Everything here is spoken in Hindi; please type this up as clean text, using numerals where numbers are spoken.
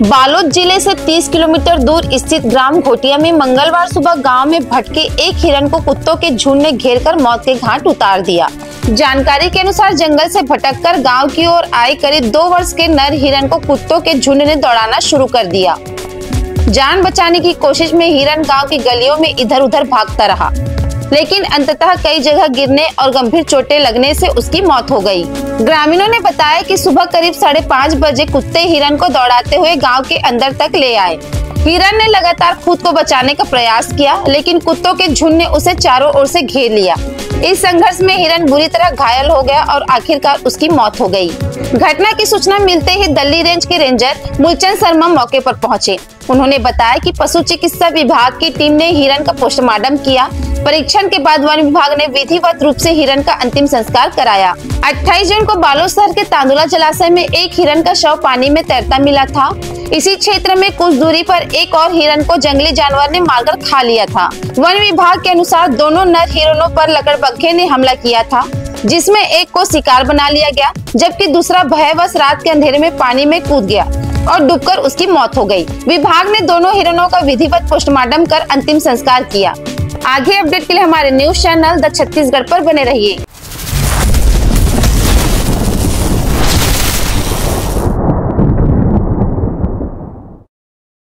बालोद जिले से 30 किलोमीटर दूर स्थित ग्राम घोटिया में मंगलवार सुबह गांव में भटके एक हिरण को कुत्तों के झुंड ने घेरकर मौत के घाट उतार दिया। जानकारी के अनुसार जंगल से भटककर गांव की ओर आए करीब 2 वर्ष के नर हिरण को कुत्तों के झुंड ने दौड़ाना शुरू कर दिया। जान बचाने की कोशिश में हिरण गांव की गलियों में इधर उधर भागता रहा, लेकिन अंततः कई जगह गिरने और गंभीर चोटें लगने से उसकी मौत हो गई। ग्रामीणों ने बताया कि सुबह करीब 5:30 बजे कुत्ते हिरण को दौड़ाते हुए गांव के अंदर तक ले आए। हिरण ने लगातार खुद को बचाने का प्रयास किया, लेकिन कुत्तों के झुंड ने उसे चारों ओर से घेर लिया। इस संघर्ष में हिरण बुरी तरह घायल हो गया और आखिरकार उसकी मौत हो गई। घटना की सूचना मिलते ही दल्ली रेंज के रेंजर मूलचंद शर्मा मौके पर पहुंचे। उन्होंने बताया कि पशु चिकित्सा विभाग की टीम ने हिरण का पोस्टमार्टम किया। परीक्षण के बाद वन विभाग ने विधिवत रूप से हिरण का अंतिम संस्कार कराया। 28 जून को बालोद शहर के तांदुला जलाशय में एक हिरण का शव पानी में तैरता मिला था। इसी क्षेत्र में कुछ दूरी पर एक और हिरण को जंगली जानवर ने मारकर खा लिया था। वन विभाग के अनुसार दोनों नर हिरणों पर लकड़बग्घे ने हमला किया था, जिसमें एक को शिकार बना लिया गया, जबकि दूसरा भयवश रात के अंधेरे में पानी में कूद गया और डूबकर उसकी मौत हो गई। विभाग ने दोनों हिरणों का विधिवत पोस्टमार्टम कर अंतिम संस्कार किया। आगे अपडेट के लिए हमारे न्यूज चैनल द छत्तीसगढ़ पर बने रहिए।